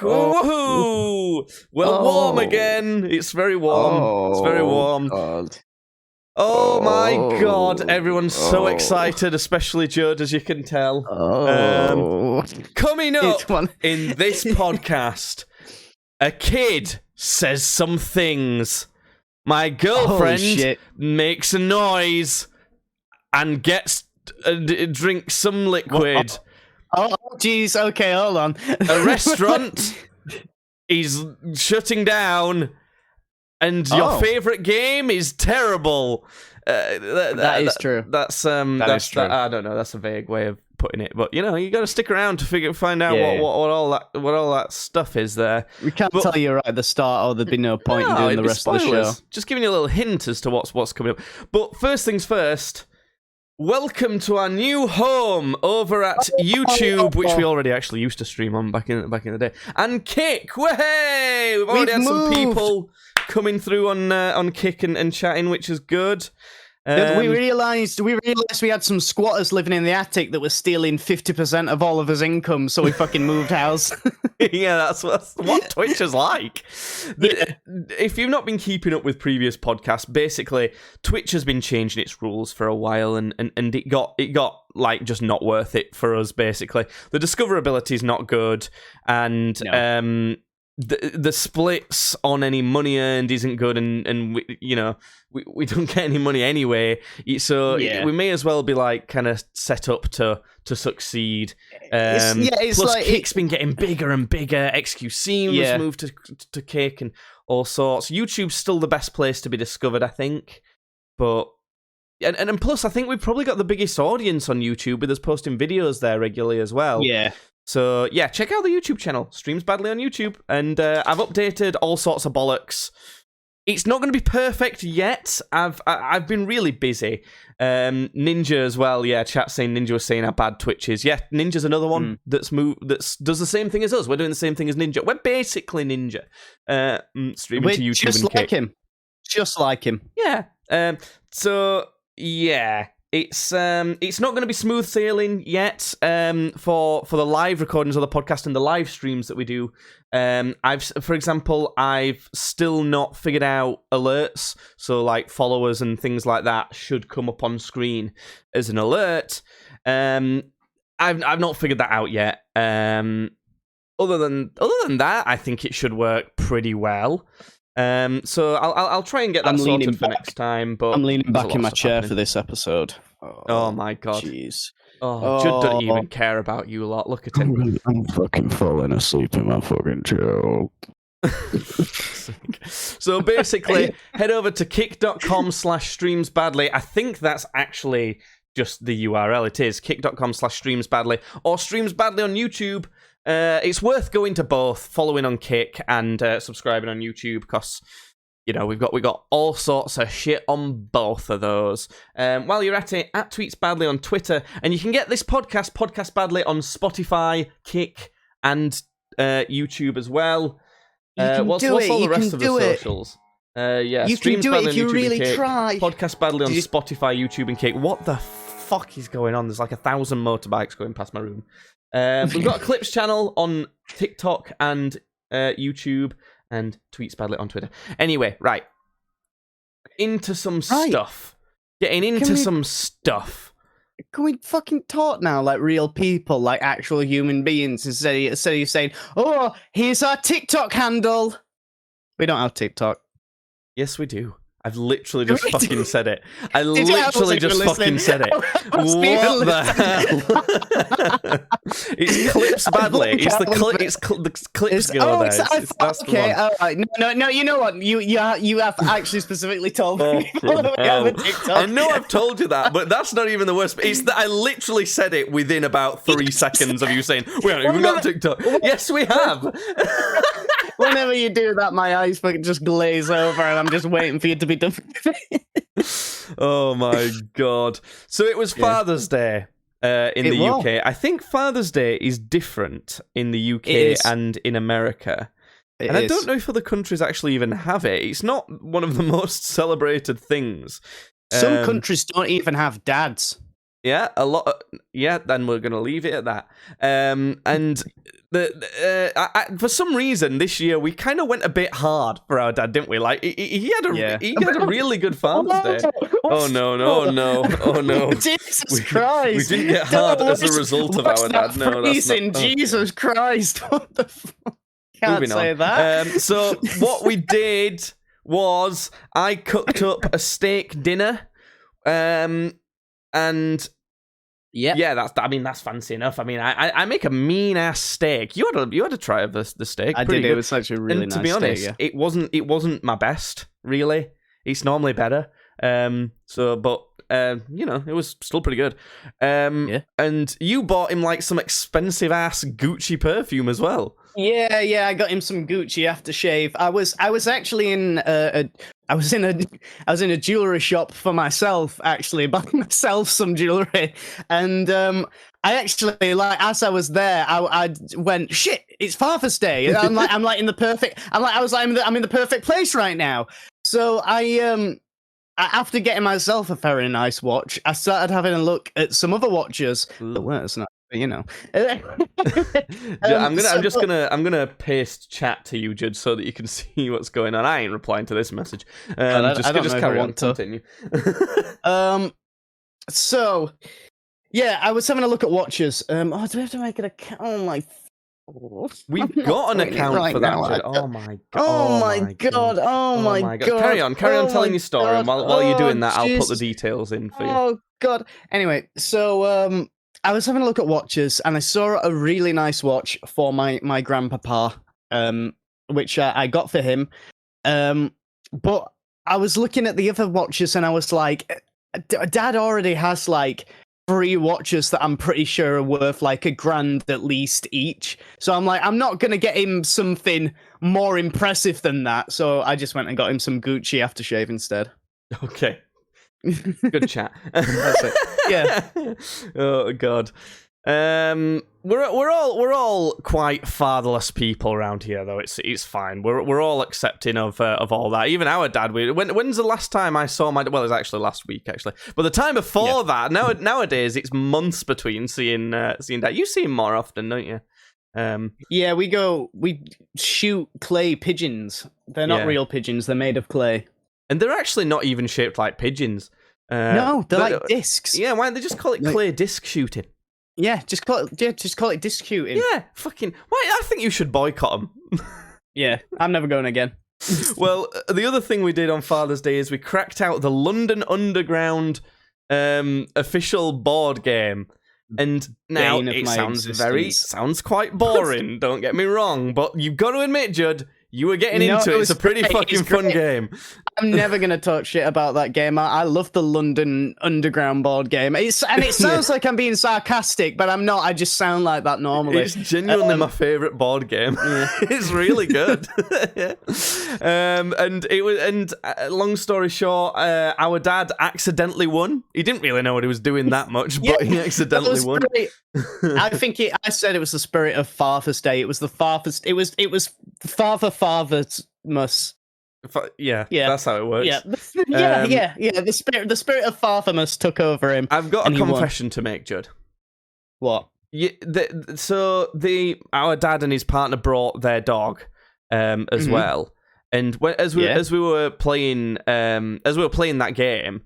Woohoo! Well, warm again. It's very warm. It's very warm. God. Oh my God! Everyone's so excited, especially Judd, as you can tell. Coming up in this podcast, a kid says some things. My girlfriend makes a noise and drinks some liquid. Oh, jeez. Okay, hold on. A restaurant is shutting down, and your favorite game is terrible. That is true. That's true. I don't know. That's a vague way of putting it, but you got to stick around to find out what all that stuff is there. We can't tell you right at the start, or there'd be no point in doing the rest of the show. Just giving you a little hint as to what's coming up. But first things first. Welcome to our new home over at YouTube, which we already actually used to stream on back in the day. And Kick, hey! We've already had some people coming through on Kick and chatting, which is good. We realised we had some squatters living in the attic that were stealing 50% of all of his income, so we fucking moved house. Yeah, that's what Twitch is like. If you've not been keeping up with previous podcasts, basically Twitch has been changing its rules for a while, and it got like just not worth it for us. Basically, the discoverability is not good, and the splits on any money earned isn't good, and we don't get any money anyway, so we may as well be like kind of set up to succeed. It's plus like Kick's been getting bigger and bigger. XQC was moved to Kick and all sorts. YouTube's still the best place to be discovered, I think, but and plus I think we've probably got the biggest audience on YouTube with us posting videos there regularly as well. Yeah. So, yeah, check out the YouTube channel, Streams Badly on YouTube, and I've updated all sorts of bollocks. It's not going to be perfect yet. I've been really busy. Ninja as well, chat saying Ninja was saying how bad Twitch is. Yeah, Ninja's another one that's does the same thing as us. We're doing the same thing as Ninja. We're basically Ninja, streaming to YouTube just and like Kick. him. Just like him. Yeah. So, yeah. It's not going to be smooth sailing yet for the live recordings of the podcast and the live streams that we do. For example, I've still not figured out alerts, so like followers and things like that should come up on screen as an alert. I've not figured that out yet. Other than that, I think it should work pretty well. So I'll try and get that sorted for next time. But I'm leaning back in my chair for this episode. Oh my God! Jeez. Judd doesn't even care about you lot. Look at him. I'm fucking falling asleep in my fucking chair. So basically, head over to kick.com/streamsbadly. I think that's actually just the URL. It is kick.com/streamsbadly or streamsbadly on YouTube. It's worth going to both, following on Kick and subscribing on YouTube, because we've got all sorts of shit on both of those. While you're at it, at Tweets Badly on Twitter, and you can get this Podcast Badly on Spotify, Kick, and YouTube as well. What's all the rest of the socials? You can do it if you really try. Podcast Badly on Spotify, YouTube, and Kick. What the fuck is going on? There's like 1,000 motorbikes going past my room. We've got a Clips channel on TikTok and YouTube, and Tweets Badly on Twitter. Anyway, right. Into some stuff. Getting into some stuff. Can we fucking talk now like real people, like actual human beings, instead of you saying, oh, here's our TikTok handle. We don't have TikTok. Yes, we do. I've literally just fucking said it. I literally just fucking said it. What the hell? It's Clips Badly. It's the clips go there. That's okay, all right. No. You know what? You have actually specifically told me. I know I've told you that, but that's not even the worst. It's that I literally said it within about 3 seconds of you saying, we haven't even got TikTok. Yes, we have. Whenever you do that, my eyes fucking just glaze over, and I'm just waiting for you to be done. Oh my God. So it was Father's Day in the UK. I think Father's Day is different in the UK and in America. I don't know if other countries actually even have it. It's not one of the most celebrated things. Some countries don't even have dads. Yeah, a lot. Then we're gonna leave it at that. And for some reason this year we kind of went a bit hard for our dad, didn't we? Like he had a really good Father's Day. Oh no! Jesus Christ! We didn't get hard as a result of our dad. No, that's not. Jesus Christ! What the fuck? Can't Moving say on. that. So what we did was I cooked up a steak dinner. And yeah, that's fancy enough. I mean, I make a mean ass steak. You had to try the steak. I did. It was such a really nice steak. To be honest, it wasn't my best. Really, it's normally better. It was still pretty good. And you bought him like some expensive ass Gucci perfume as well. Yeah, I got him some Gucci aftershave. I was actually in I was in a jewelry shop for myself, actually, buying myself some jewelry, and I actually, like, as I was there, I went, shit, it's Father's Day. I'm in the perfect place right now. So after getting myself a very nice watch, I started having a look at some other watches. The worst, not. You know, I'm gonna paste chat to you, Judd, so that you can see what's going on. I ain't replying to this message. Just carry on. Continue. So, yeah, I was having a look at watches. Do we have to make an account? Oh my. We've got an account for that. Judd. Oh my god. Oh my god. Oh my god. Carry on telling your story, and while you're doing that, I'll put the details in for you. Oh god. Anyway, so I was having a look at watches, and I saw a really nice watch for my grandpapa, which I got for him. But I was looking at the other watches, and I was like, Dad already has like 3 watches that I'm pretty sure are worth like $1,000 at least each. So I'm like, I'm not gonna get him something more impressive than that. So I just went and got him some Gucci aftershave instead. Okay. Good chat. That's it. Yeah. Oh god. We're all quite fatherless people around here, though. It's fine. We're all accepting of all that. Even our dad. When's the last time I saw my? Well, it was actually last week, actually. But the time before that, nowadays it's months between seeing dad. You see him more often, don't you? Yeah, we shoot clay pigeons. They're not real pigeons. They're made of clay. And they're actually not even shaped like pigeons. No, they're like discs. Yeah, why don't they just call it clay disc shooting? Yeah, just call it disc shooting. Yeah, fucking. Why? I think you should boycott them. Yeah, I'm never going again. Well, the other thing we did on Father's Day is we cracked out the London Underground official board game. And now it sounds quite boring, don't get me wrong, but you've got to admit, Judd, you were getting into it. It's a pretty fucking fun game. I'm never going to talk shit about that game. I love the London Underground board game. It sounds like I'm being sarcastic, but I'm not. I just sound like that normally. It's genuinely my favourite board game. Yeah. It's really good. Long story short, our dad accidentally won. He didn't really know what he was doing that much, but he accidentally won. I said it was the spirit of Father's Day. It was the Father's. It was Father's. Yeah, that's how it works. Yeah. The spirit of Fathermas took over him. I've got a confession to make, Judd. What? Our dad and his partner brought their dog as well, and as we were playing that game.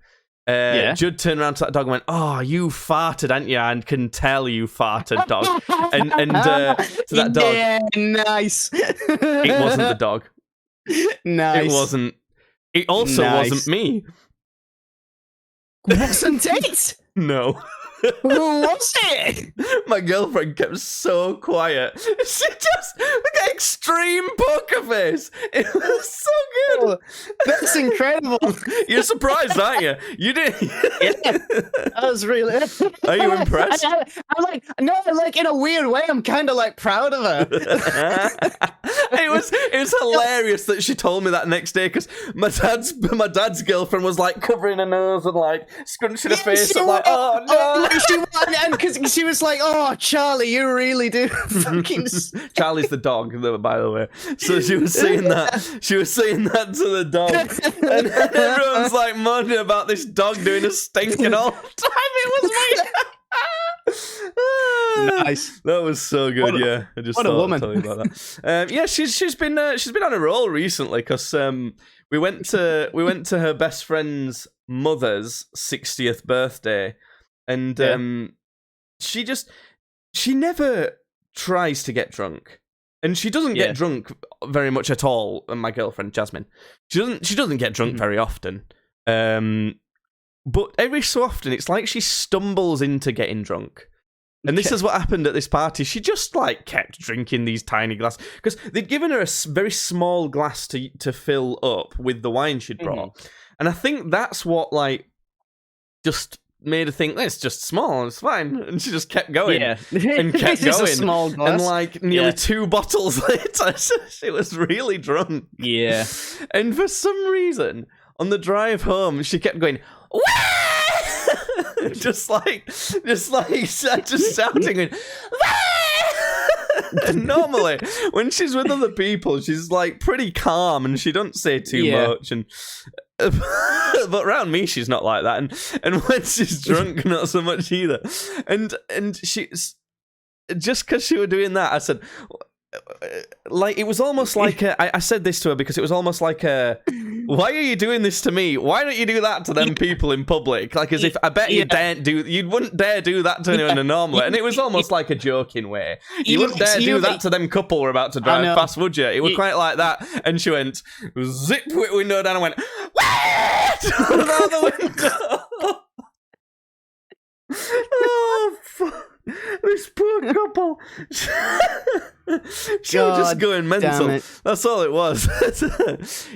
Judd turned around to that dog and went, "Oh, you farted, ain't you? And can tell you farted, dog." and to that dog, yeah, nice. It wasn't the dog. Nice. It wasn't. It also wasn't me. Wasn't it? No. Who was it? My girlfriend kept so quiet. She just look at extreme poker face. It was so good. Oh, that's incredible. You're surprised, aren't you? You did. Yeah, that was really. Are you impressed? I'm like, no, like in a weird way. I'm kind of like proud of her. It was hilarious that she told me that next day because my dad's girlfriend was like covering her nose and like scrunching her face up like, oh no. and because she was like, "Oh, Charlie, you really do fucking." Charlie's the dog, by the way. So she was saying that. She was saying that to the dog, and everyone's like moaning about this dog doing a stinking all the time. It was me. Nice. That was so good. Yeah, I just what a woman. Tell you about that. Yeah, she's been on a roll recently because we went to her best friend's mother's 60th birthday, and she never tries to get drunk, and she doesn't get drunk very much at all. And my girlfriend Jasmine, she doesn't get drunk very often. But every so often, it's like she stumbles into getting drunk. And this is what happened at this party. She just, like, kept drinking these tiny glasses. Because they'd given her a very small glass to fill up with the wine she'd brought. And I think that's what, like, just made her think, it's just small, it's fine. And she just kept going. Yeah. And kept going. A small glass. And, like, nearly 2 bottles later, she was really drunk. Yeah. And for some reason, on the drive home, she kept going, just shouting and and normally when she's with other people she's like pretty calm and she don't say too much, and but around me she's not like that, and when she's drunk not so much either, and she's just because she was doing that I said, like, it was almost like I said this to her because it was almost like why are you doing this to me? Why don't you do that to them people in public? Like, as if I bet you wouldn't dare do that to anyone normally. And it was almost like a joking way. You wouldn't dare do that to them couple who are about to drive past, would you? It was quite like that. And she went, zipped the window down and went, out the window. Oh, fuck. This poor couple. She was just going mental. That's all it was.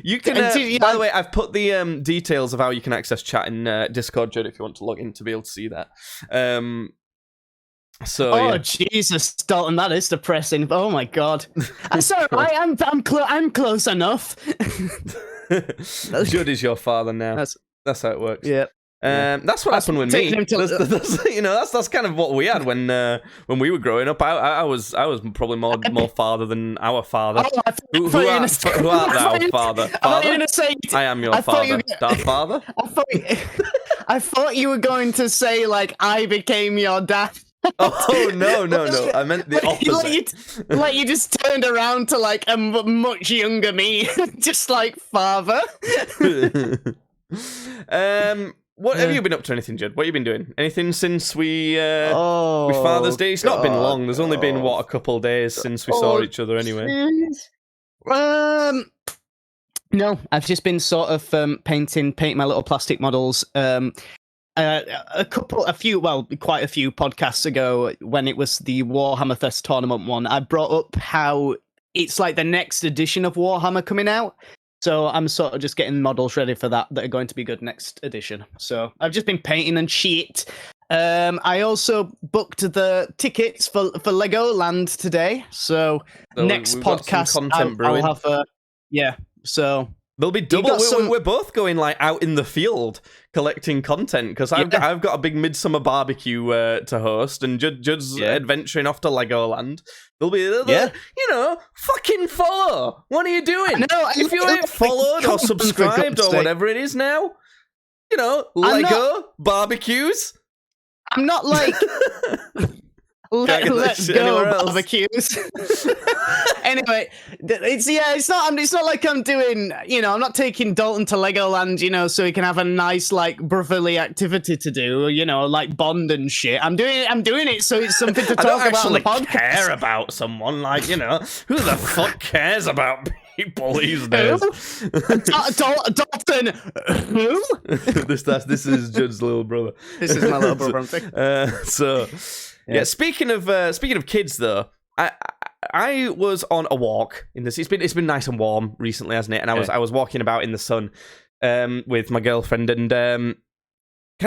You can. By the way, I've put the details of how you can access chat in Discord, Judd, if you want to log in to be able to see that. Jesus, Dalton, that is depressing. Oh my god. Sorry, I'm close enough. Judd is your father now. That's how it works. Yeah. That's what happened with me. That's kind of what we had when we were growing up. I was probably more father than our father. Who art thou, father? I am your father. Darth Father? I thought you were going to say, like, I became your dad. Oh, no. I meant the opposite. Like you just turned around to, like, a much younger me. Just like, father. What have you been up to? Anything, Judd? What have you been doing? Anything since we Father's Day? It's not been long. There's only been a couple days since we saw each other. Anyway. No, I've just been sort of painting my little plastic models. Quite a few podcasts ago, when it was the Warhammer Fest tournament one, I brought up how it's like the next edition of Warhammer coming out. So I'm sort of just getting models ready for that are going to be good next edition. So I've just been painting and shit. I also booked the tickets for Legoland today. So next podcast I'll have so there'll be double. We're both going, like, out in the field collecting content because I've got a big midsummer barbecue to host, and Judd's adventuring off to Legoland. There'll be fucking follow. What are you doing? If you ain't followed or subscribed or whatever it is now, Lego barbecues. I'm not like let's go barbecues. Anyway, it's not like I'm doing, I'm not taking Dalton to Legoland, so he can have a nice, like, brotherly activity to do, like Bond and shit. I'm doing it so it's something to talk about on the podcast. I don't actually care about someone, like, who the fuck cares about people these days? Dalton, who? This is Judd's little brother. This is my little brother. Yeah. Speaking of kids, though, I was on a walk in this. It's been nice and warm recently, hasn't it? And I was walking about in the sun, with my girlfriend, and kind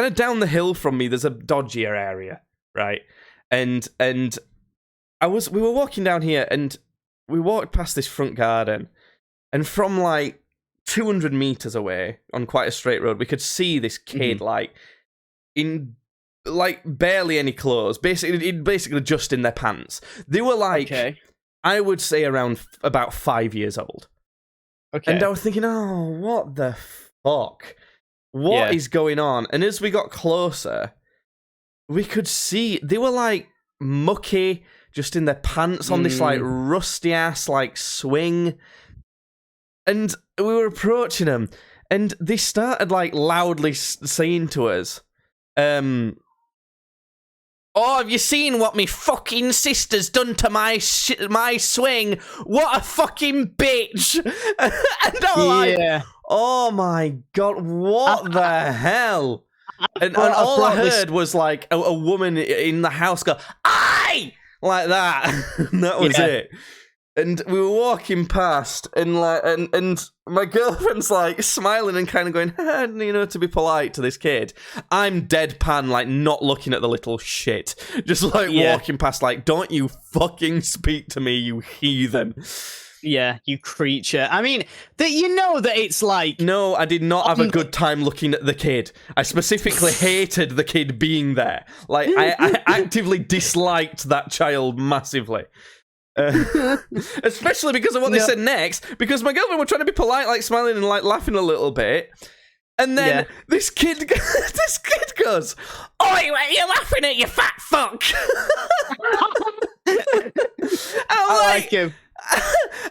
of down the hill from me, there's a dodgier area, right? And we were walking down here, and we walked past this front garden, and from like 200 meters away on quite a straight road, we could see this kid like in like barely any clothes, basically just in their pants. They were like, Okay. I would say around about 5 years old. Okay. And I was thinking, oh, what the fuck? What is going on? And as we got closer, we could see they were like mucky, just in their pants on this like rusty ass like swing. And we were approaching them, and they started like loudly saying to us, "Oh, have you seen what me fucking sister's done to my swing? What a fucking bitch!" And I'm like, "Oh my god, what the hell?" And all I heard was like a woman in the house go, "Aye!" like that. And that was it. And we were walking past, and my girlfriend's like smiling and kind of going, to be polite to this kid. I'm deadpan, like not looking at the little shit, just like walking past, like, don't you fucking speak to me, you heathen. Yeah, you creature. I mean, that it's like... No, I did not have a good time looking at the kid. I specifically hated the kid being there. Like, I actively disliked that child massively. Especially because of what they said next, because my girlfriend were trying to be polite, like smiling and like laughing a little bit. And then this kid goes, "Oi, what are you laughing at, you fat fuck?" I like him.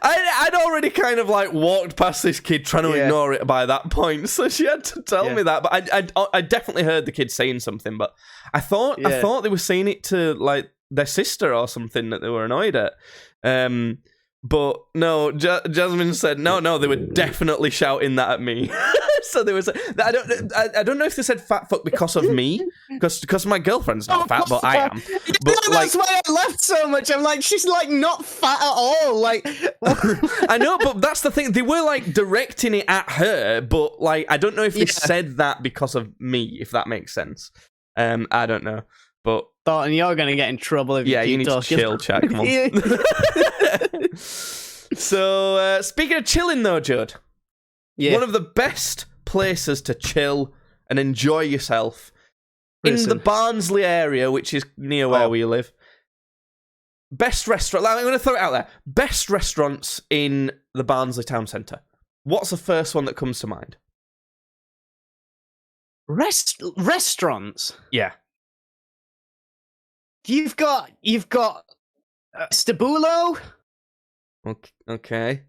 I'd already kind of like walked past this kid trying to ignore it by that point, so she had to tell me that. But I definitely heard the kid saying something, but I thought they were saying it to like their sister or something that they were annoyed at. But no, Jasmine said no, they were definitely shouting that at me. So there was I don't know if they said fat fuck because of me, because my girlfriend's not fat, but I am. But that's why I laughed so much. I'm like, she's like not fat at all. Like, I know, but that's the thing. They were like directing it at her, but like I don't know if they said that because of me, if that makes sense. I don't know, but Thornton, you're gonna get in trouble if you keep need talking. to chill, chat. Come on. So speaking of chilling, though, Judd, one of the best places to chill and enjoy yourself in the Barnsley area, which is near where we live. Best restaurant. I'm going to throw it out there. Best restaurants in the Barnsley town centre. What's the first one that comes to mind? Restaurants. Yeah. You've got Stabbulo. Okay.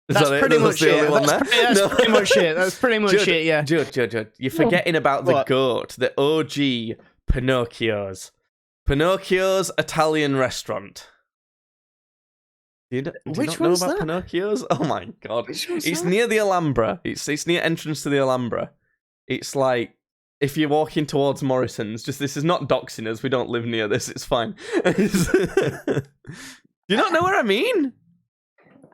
That's pretty much it. That's pretty much it. That's pretty much it, yeah. Judd, you're forgetting about the GOAT, the OG Pinocchio's. Pinocchio's Italian restaurant. Do you not know about Pinocchio's? Oh my god. It's near the Alhambra. It's near entrance to the Alhambra. It's like, if you're walking towards Morrison's, this is not doxing us, we don't live near this, it's fine. Do you not know what I mean?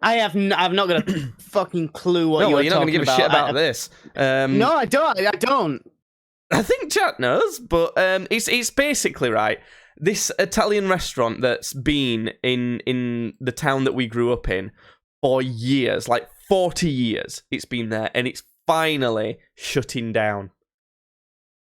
I've not got a fucking clue what you're not going to give a shit about this. No, I don't. I think chat knows, but it's basically right. This Italian restaurant that's been in the town that we grew up in for years, like 40 years, it's been there, and it's finally shutting down.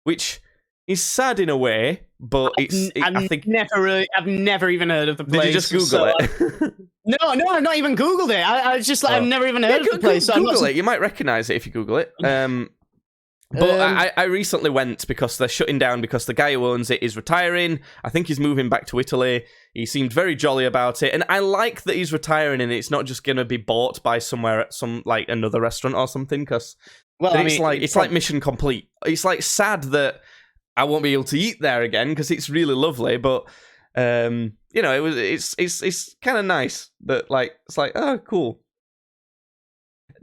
Which is sad in a way, but I've never even heard of the place. Did you just Google it? No, I've not even Googled it. I just like, I've never even heard of the place. Google it. You might recognise it if you Google it. But I recently went because they're shutting down because the guy who owns it is retiring. I think he's moving back to Italy. He seemed very jolly about it, and I like that he's retiring and it's not just going to be bought by somewhere at some like another restaurant or something. Because it's like mission complete. It's like sad that I won't be able to eat there again because it's really lovely, but it's kind of nice that like it's like, oh, cool.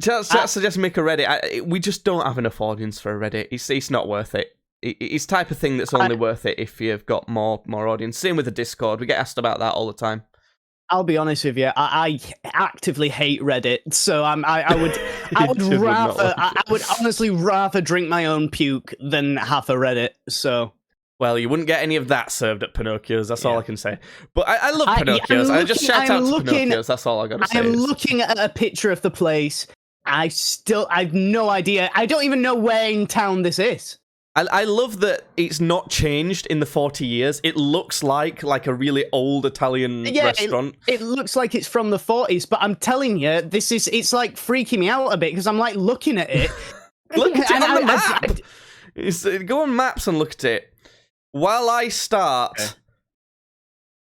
Chat suggests make a Reddit. We just don't have enough audience for a Reddit. It's not worth it. It's type of thing that's only worth it if you've got more audience. Same with the Discord. We get asked about that all the time. I'll be honest with you. I actively hate Reddit, so I would honestly rather drink my own puke than have a Reddit. So. Well, you wouldn't get any of that served at Pinocchio's, that's all I can say. But I love Pinocchio's. I just shout out to Pinocchio's, that's all I gotta say. I'm looking at a picture of the place. I've no idea. I don't even know where in town this is. I love that it's not changed in the 40 years. It looks like a really old Italian restaurant. It looks like it's from the 40s, but I'm telling you, it's like freaking me out a bit because I'm like looking at it. Look at it on the map. Go on maps and look at it. While I start... Okay.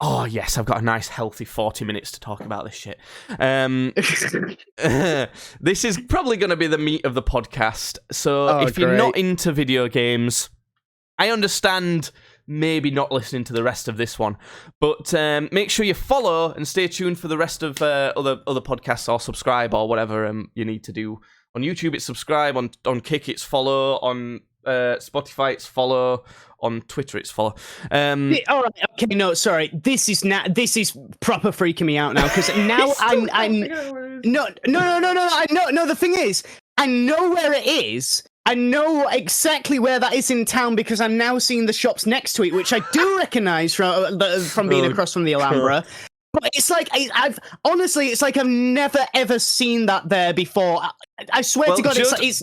Oh, yes, I've got a nice, healthy 40 minutes to talk about this shit. This is probably going to be the meat of the podcast. So if you're not into video games, I understand maybe not listening to the rest of this one. But make sure you follow and stay tuned for the rest of other podcasts, or subscribe or whatever you need to do. On YouTube, it's subscribe. On Kick, it's follow. On Spotify, it's follow. On Twitter, it's follow. All right, okay, no, sorry. This is proper freaking me out now because now I'm no. The thing is, I know where it is. I know exactly where that is in town because I'm now seeing the shops next to it, which I do recognise from being across from the Alhambra. But it's like it's like I've never ever seen that there before. I swear to God, it's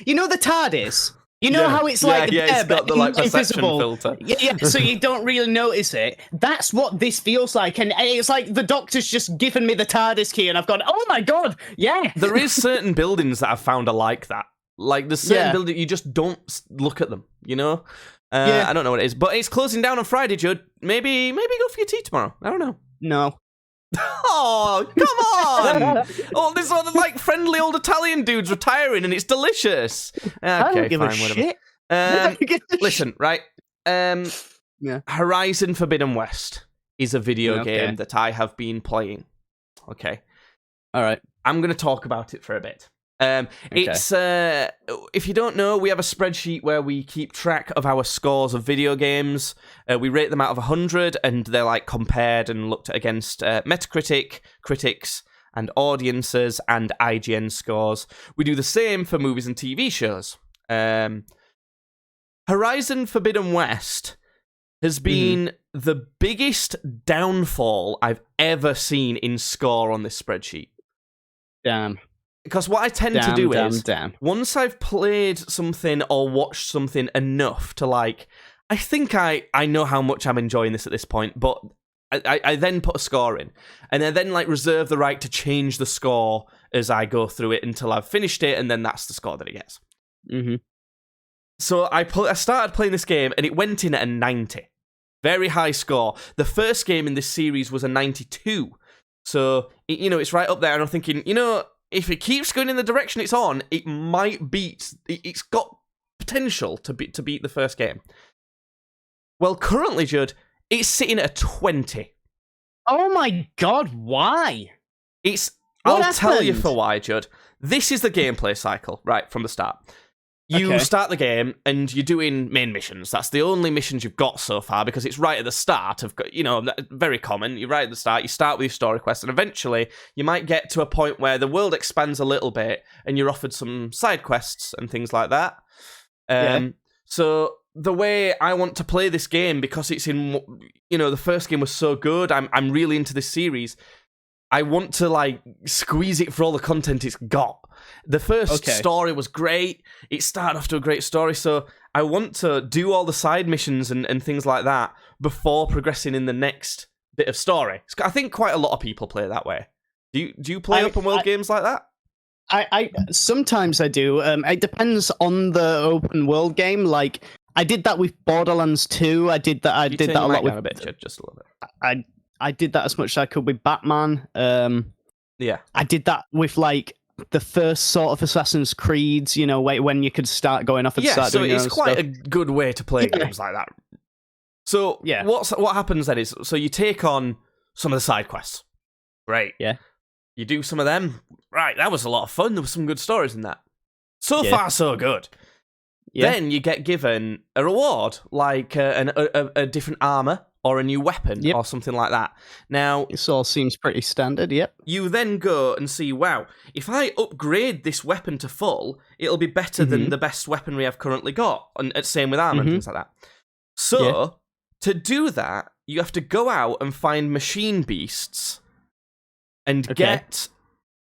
you know the TARDIS. You know how it's like it's got the perception filter. Yeah, so you don't really notice it. That's what this feels like, and it's like the Doctor's just given me the TARDIS key, and I've gone, oh my God, yeah. There is certain buildings that I've found are like that. Like there's certain buildings you just don't look at them. You know, I don't know what it is, but it's closing down on Friday, Judd. Maybe go for your tea tomorrow. I don't know. No. Oh, come on! Oh, this sort of like friendly old Italian dude's retiring, and it's delicious. Okay, I don't give fine, a whatever. Listen, right? Horizon Forbidden West is a video game that I have been playing. Okay, all right. I'm going to talk about it for a bit. It's if you don't know, we have a spreadsheet where we keep track of our scores of video games. We rate them out of 100, and they're like compared and looked at against Metacritic, critics, and audiences, and IGN scores. We do the same for movies and TV shows. Horizon Forbidden West has been the biggest downfall I've ever seen in score on this spreadsheet. Damn. Because what I tend to do is, once I've played something or watched something enough to like, I think I know how much I'm enjoying this at this point, but I then put a score in, and I then like reserve the right to change the score as I go through it until I've finished it, and then that's the score that it gets. Mm-hmm. So I started playing this game, and it went in at a 90. Very high score. The first game in this series was a 92. So, it's right up there, and I'm thinking, if it keeps going in the direction it's on, it might beat... It's got potential to beat the first game. Well, currently, Judd, it's sitting at a 20. Oh my God, why? I'll tell you for why, Judd. This is the gameplay cycle, right, from the start. You start the game, and you're doing main missions. That's the only missions you've got so far, because it's right at the start of, very common. You're right at the start, you start with your story quest, and eventually you might get to a point where the world expands a little bit, and you're offered some side quests and things like that. So the way I want to play this game, because it's in, the first game was so good, I'm really into this series, I want to, squeeze it for all the content it's got. The first story was great. It started off to a great story, so I want to do all the side missions and things like that before progressing in the next bit of story. I think quite a lot of people play that way. Do you play open world games like that? I sometimes I do. It depends on the open world game. Like, I did that with Borderlands 2. I did that a lot with... a bit, just a little bit. I did that as much as I could with Batman. Yeah. I did that with, the first sort of Assassin's Creeds, when you could start going off and start doing it's quite a good way to play games like that. So, what happens then is, so you take on some of the side quests. Great. Yeah. You do some of them. Right, that was a lot of fun. There were some good stories in that. So far, so good. Yeah. Then you get given a reward, like a different armor, or a new weapon, or something like that. Now, this all seems pretty standard, yep. You then go and see, wow, if I upgrade this weapon to full, it'll be better than the best weaponry I've currently got, and same with armor and things like that. So, to do that, you have to go out and find machine beasts and get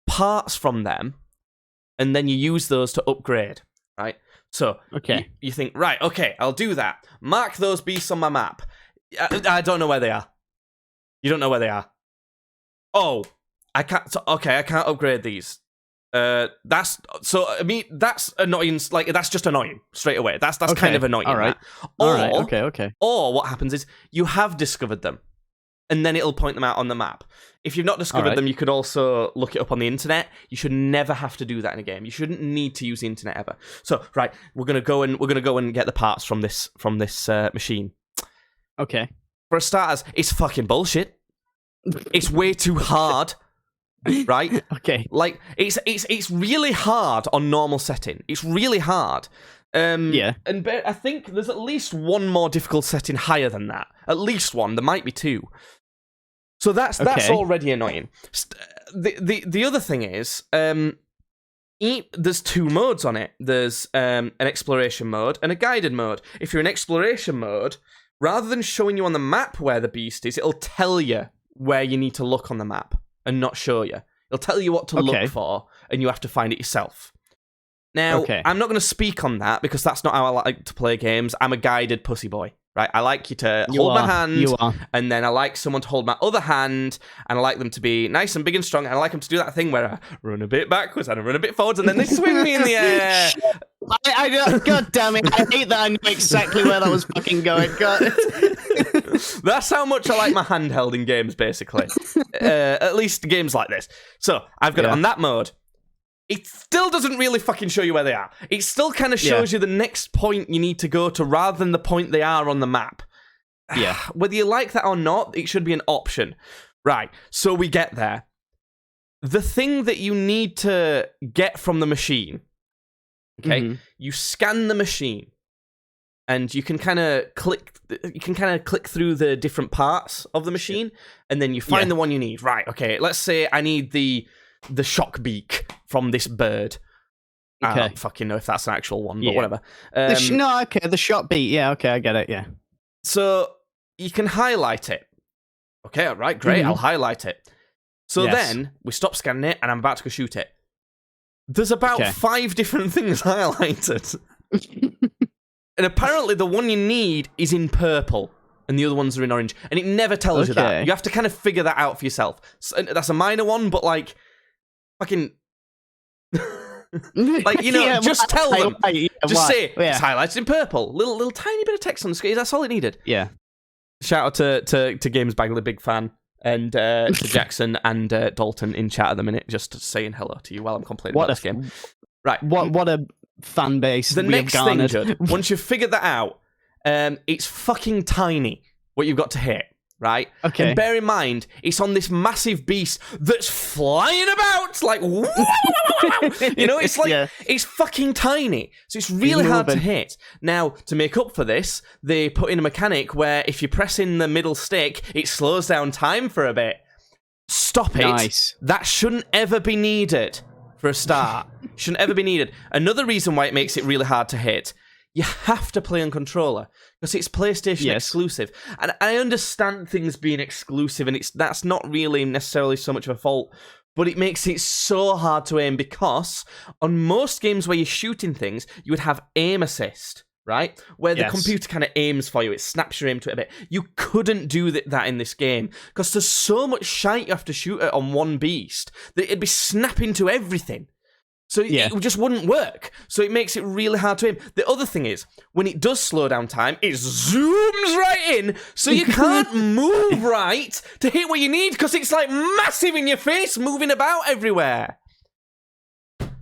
parts from them, and then you use those to upgrade, right? So Okay. you think, right, okay, I'll do that. Mark those beasts on my map. I don't know where they are. You don't know where they are. Oh, I can't. Okay, I can't upgrade these. That's annoying. Like, that's just annoying straight away. That's kind of annoying. All right. Okay. Or what happens is you have discovered them, and then it'll point them out on the map. If you've not discovered them, you could also look it up on the internet. You should never have to do that in a game. You shouldn't need to use the internet ever. So, right, we're gonna go and get the parts from this machine. Okay. For starters, it's fucking bullshit. It's way too hard. Right? Okay. Like, it's really hard on normal setting. It's really hard. Yeah. And I think there's at least one more difficult setting higher than that. At least one. There might be two. So that's already annoying. The other thing is, there's two modes on it. There's an exploration mode and a guided mode. If you're in exploration mode, rather than showing you on the map where the beast is, it'll tell you where you need to look on the map and not show you. It'll tell you what to look for, and you have to find it yourself. Now, I'm not going to speak on that because that's not how I like to play games. I'm a guided pussy boy, right? I like you to hold my hand, and then I like someone to hold my other hand, and I like them to be nice and big and strong, and I like them to do that thing where I run a bit backwards and I run a bit forwards, and then they swing me in the air. God damn it, I hate that I knew exactly where that was fucking going. God. That's how much I like my handheld in games, basically. At least games like this. So, I've got it on that mode. It still doesn't really fucking show you where they are. It still kind of shows you the next point you need to go to rather than the point they are on the map. Yeah. Whether you like that or not, it should be an option. Right, so we get there. The thing that you need to get from the machine, okay, you scan the machine, and you can kind of click through the different parts of the machine, and then you find the one you need. Right, okay, let's say I need the shock beak from this bird. Okay. I don't fucking know if that's an actual one, but whatever. The shot beat. Yeah, okay, I get it, yeah. So you can highlight it. Okay, all right, great, I'll highlight it. So then we stop scanning it, and I'm about to go shoot it. There's about 5 different things highlighted. And apparently the one you need is in purple, and the other ones are in orange. And it never tells you that. You have to kind of figure that out for yourself. So, that's a minor one, but like, fucking... like, you know, just tell them. Just say, it's highlighted in purple. Little tiny bit of text on the screen. That's all it needed. Yeah. Shout out to Games Bagley, big fan. And to Jackson and Dalton in chat at the minute, just saying hello to you while I'm complaining about this game. Right. What a fan base. The next thing, Judd, once you've figured that out, it's fucking tiny what you've got to hit, right? Okay. And bear in mind, it's on this massive beast that's flying about, like, you know, it's like, it's fucking tiny. So it's really hard to hit. Now, to make up for this, they put in a mechanic where if you press in the middle stick, it slows down time for a bit. Stop it. Nice. That shouldn't ever be needed. For a start, shouldn't ever be needed. Another reason why it makes it really hard to hit, you have to play on controller because it's PlayStation exclusive. And I understand things being exclusive, and that's not really necessarily so much of a fault, but it makes it so hard to aim because on most games where you're shooting things, you would have aim assist, right? Where the computer kind of aims for you. It snaps your aim to it a bit. You couldn't do that in this game because there's so much shite you have to shoot at on one beast that it'd be snapping to everything. So it just wouldn't work. So it makes it really hard to aim. The other thing is, when it does slow down time, it zooms right in, so you can't move right to hit what you need because it's like massive in your face, moving about everywhere.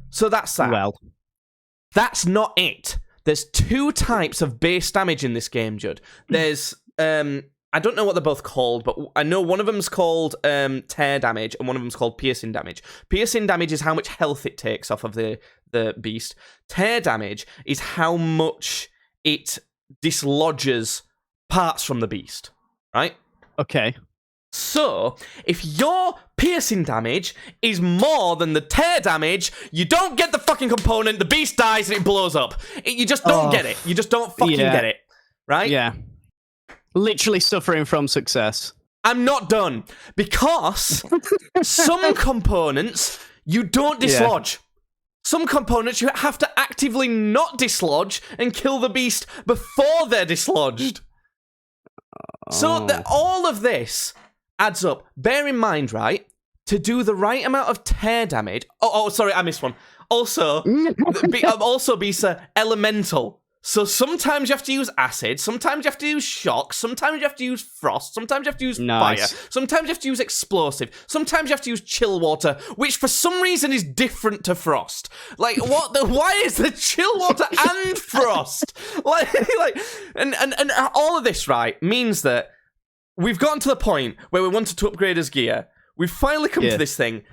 So that's that. Well, that's not it. There's 2 types of base damage in this game, Judd. There's, I don't know what they're both called, but I know one of them's called tear damage and one of them's called piercing damage. Piercing damage is how much health it takes off of the beast. Tear damage is how much it dislodges parts from the beast, right? Okay. So, if your piercing damage is more than the tear damage, you don't get the fucking component, the beast dies and it blows up. You just don't get it. You just don't fucking get it. Right? Yeah. Literally suffering from success. I'm not done. Because some components you don't dislodge. Some components you have to actively not dislodge and kill the beast before they're dislodged. So all of this adds up. Bear in mind, right, to do the right amount of tear damage. Oh, sorry, I missed one. Also, Bisa, elemental. So sometimes you have to use acid, sometimes you have to use shock, sometimes you have to use frost, sometimes you have to use fire, sometimes you have to use explosive, sometimes you have to use chill water, which for some reason is different to frost. Like, why is the chill water and frost? And all of this, right, means that we've gotten to the point where we wanted to upgrade his gear. We've finally come to this thing.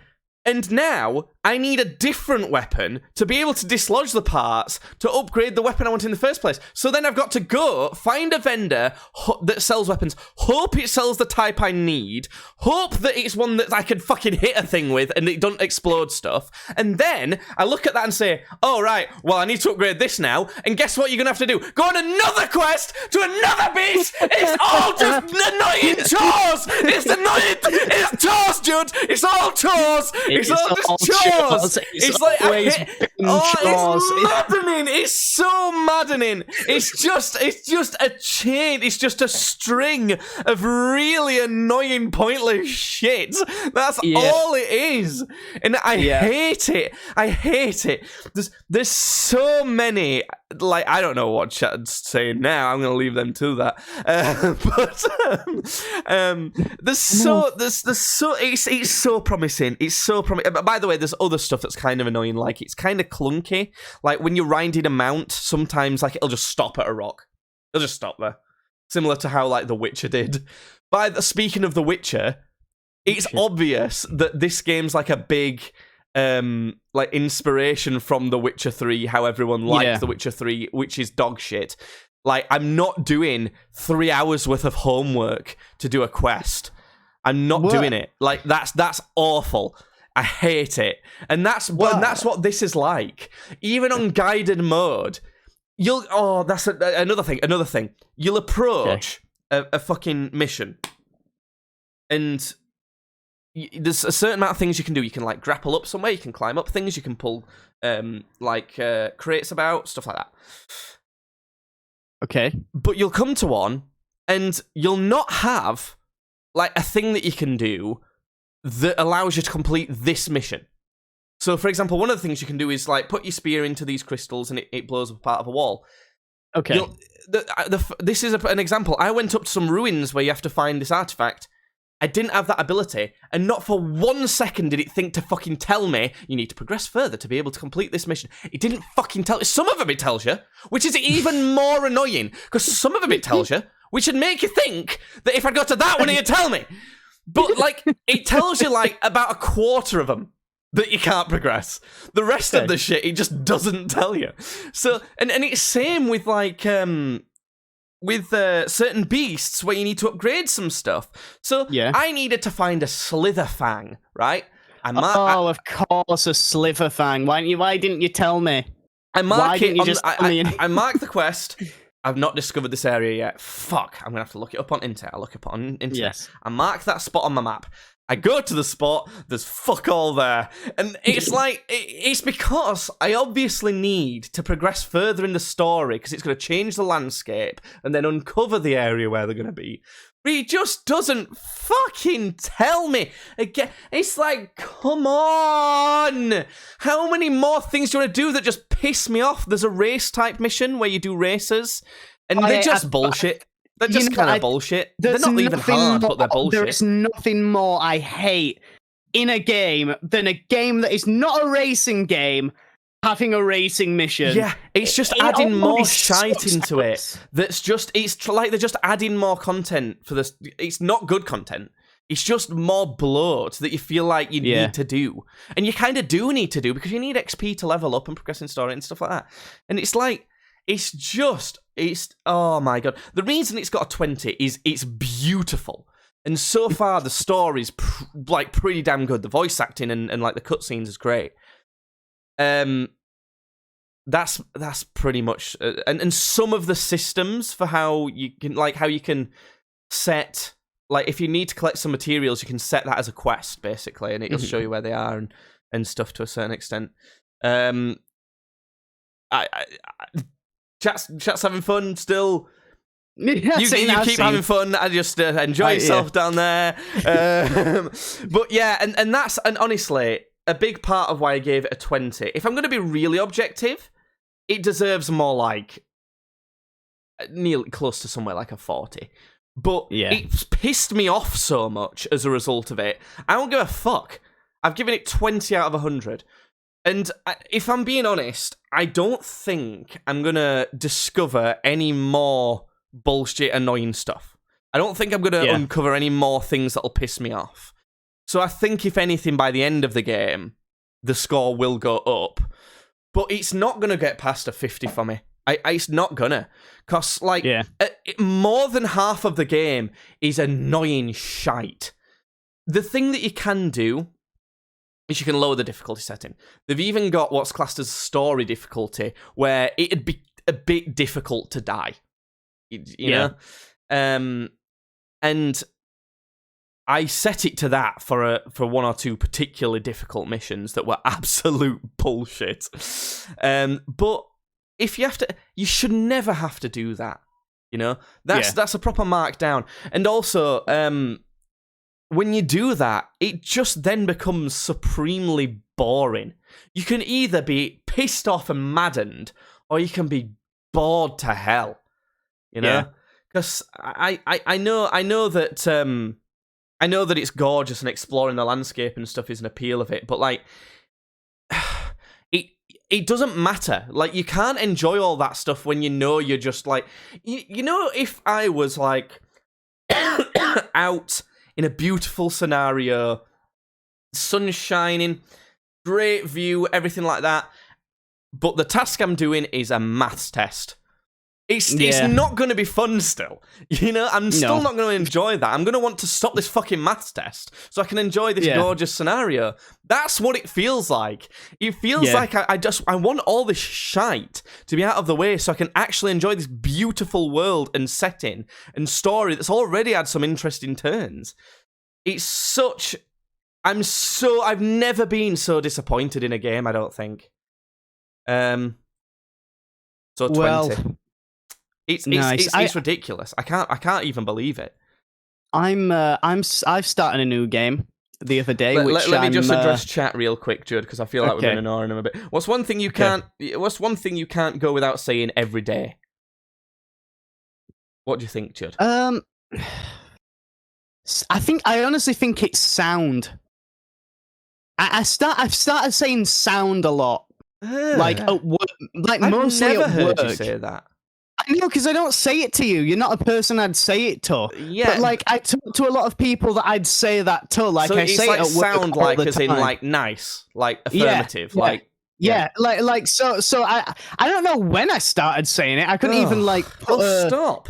And now, I need a different weapon to be able to dislodge the parts to upgrade the weapon I want in the first place. So then I've got to go find a vendor that sells weapons, hope it sells the type I need, hope that it's one that I can fucking hit a thing with and it don't explode stuff. And then I look at that and say, oh, right, well, I need to upgrade this now. And guess what you're going to have to do? Go on another quest to another beast. It's all just annoying chores. It's annoying. It's chores, Jude. It's all chores. It's all just chores. It's like always chores. It's maddening. It's so maddening. It's just a chain. It's just a string of really annoying, pointless shit. That's all it is, and I hate it. I hate it. There's so many. Like, I don't know what chat's saying now. I'm gonna leave them to that. It's so promising. It's so promising. By the way, there's other stuff that's kind of annoying. Like, it's kind of clunky. Like, when you're riding a mount, sometimes like it'll just stop at a rock. It'll just stop there. Similar to how like The Witcher did. Speaking of The Witcher, it's obvious that this game's like a big like inspiration from The Witcher 3, how everyone likes The Witcher 3, which is dog shit. Like, I'm not doing 3 hours worth of homework to do a quest. I'm not doing it. Like, that's awful. I hate it. And that's what this is like. Even on guided mode, that's another thing. You'll approach a fucking mission, and there's a certain amount of things you can do. You can like grapple up somewhere, you can climb up things, you can pull crates about, stuff like that. Okay. But you'll come to one and you'll not have like a thing that you can do that allows you to complete this mission. So for example, one of the things you can do is like put your spear into these crystals and it blows up part of a wall. Okay. This is an example. I went up to some ruins where you have to find this artifact. I didn't have that ability, and not for 1 second did it think to fucking tell me, you need to progress further to be able to complete this mission. It didn't fucking tell. Some of them it tells you, which is even more annoying, because some of them it tells you, which should make you think that if I got to that one, it'd tell me. But, like, it tells you, like, about a quarter of them that you can't progress. The rest of the shit, it just doesn't tell you. So, and it's same with, like, with certain beasts where you need to upgrade some stuff. So I needed to find a Slitherfang, right? Of course, a Slitherfang. Why didn't you tell me? I mark I mark the quest. I've not discovered this area yet. Fuck, I'm going to have to look it up on Internet. I'll look it up on Internet. Yes. I mark that spot on my map. I go to the spot, there's fuck all there. And it's like, it's because I obviously need to progress further in the story because it's going to change the landscape and then uncover the area where they're going to be. But he just doesn't fucking tell me. Again, it's like, come on! How many more things do you want to do that just piss me off? There's a race type mission where you do races, and they're just bullshit. They're just kind of bullshit. They're not even hard, but they're bullshit. There is nothing more I hate in a game than a game that is not a racing game having a racing mission. Yeah, it's just adding more shite into it. It's like they're just adding more content for this. It's not good content. It's just more bloat that you feel like you need to do. And you kind of do need to do because you need XP to level up and progress in story and stuff like that. And it's like, oh my god. The reason it's got a 20 is it's beautiful. And so far, the story's pretty damn good. The voice acting and like the cutscenes is great. That's pretty much, and some of the systems for how you can set, like if you need to collect some materials, you can set that as a quest basically, and it'll show you where they are and stuff to a certain extent. Chat's having fun still. Yeah, You keep having fun. I just enjoy yourself down there. But yeah, and honestly, a big part of why I gave it a 20. If I'm going to be really objective, it deserves more like nearly close to somewhere like a 40. But it's pissed me off so much as a result of it. I don't give a fuck. I've given it 20 out of 100. And if I'm being honest, I don't think I'm going to discover any more bullshit, annoying stuff. I don't think I'm going to uncover any more things that'll piss me off. So I think, if anything, by the end of the game, the score will go up. But it's not going to get past a 50 for me. It's not gonna. Because, like, more than half of the game is annoying shite. The thing that you can do is you can lower the difficulty setting. They've even got what's classed as story difficulty, where it'd be a bit difficult to die. You know? And I set it to that for one or two particularly difficult missions that were absolute bullshit. But if you have to, you should never have to do that. You know, that's a proper markdown. And also, when you do that, it just then becomes supremely boring. You can either be pissed off and maddened, or you can be bored to hell. You know, because I know that it's gorgeous and exploring the landscape and stuff is an appeal of it, but like, it doesn't matter. Like, you can't enjoy all that stuff when you know you're just like, you know, if I was like out in a beautiful scenario, sun shining, great view, everything like that, but the task I'm doing is a maths test. It's not going to be fun still. You know, I'm still not going to enjoy that. I'm going to want to stop this fucking maths test so I can enjoy this gorgeous scenario. That's what it feels like. It feels like I want all this shite to be out of the way so I can actually enjoy this beautiful world and setting and story that's already had some interesting turns. It's such... I've never been so disappointed in a game, I don't think. So 20. Well... It's ridiculous. I can't even believe it. I've started a new game the other day. Let me just address chat real quick, Judd, because I feel like we've been ignoring them a bit. What's one thing you can't go without saying every day? What do you think, Judd? I honestly think it's sound. I've started saying sound a lot. Like mostly I've never at heard work. You say that. I know, because I don't say it to you. You're not a person I'd say it to. Yeah. But, like, I talk to a lot of people that I'd say that to. Like, so I say like it at work sound like as in, like, nice. Like, affirmative. Like... Yeah, like so I don't know when I started saying it. I couldn't even, like... stop.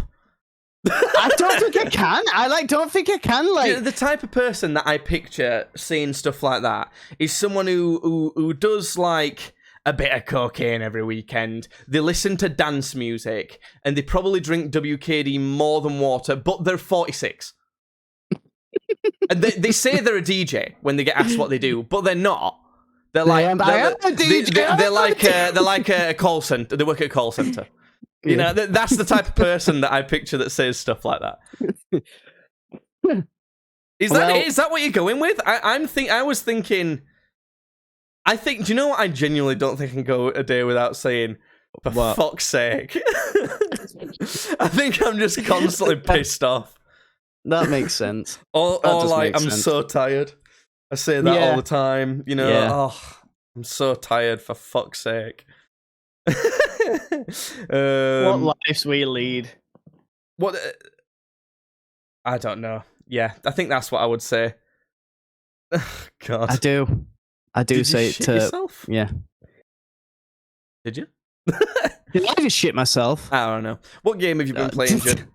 I don't think I can. Don't think I can, like... You know, the type of person that I picture saying stuff like that is someone who does, like... a bit of cocaine every weekend. They listen to dance music, and they probably drink WKD more than water, but they're 46. And they say they're a DJ when they get asked what they do, but they're not. They're like they're like a call center. They work at a call center. You know, that's the type of person that I picture that says stuff like that. Is that what you're going with? I was thinking. Do you know what? I genuinely don't think I can go a day without saying, for fuck's sake. I think I'm just constantly pissed off. That makes sense. Or like, I'm so tired. I say that all the time, you know. Yeah. Oh, I'm so tired, for fuck's sake. What lives we lead? What? I don't know. Yeah, I think that's what I would say. God. I do Did say you it shit to... yourself? Yeah. Did you? Did I just shit myself? I don't know. What game have you been playing, Judd?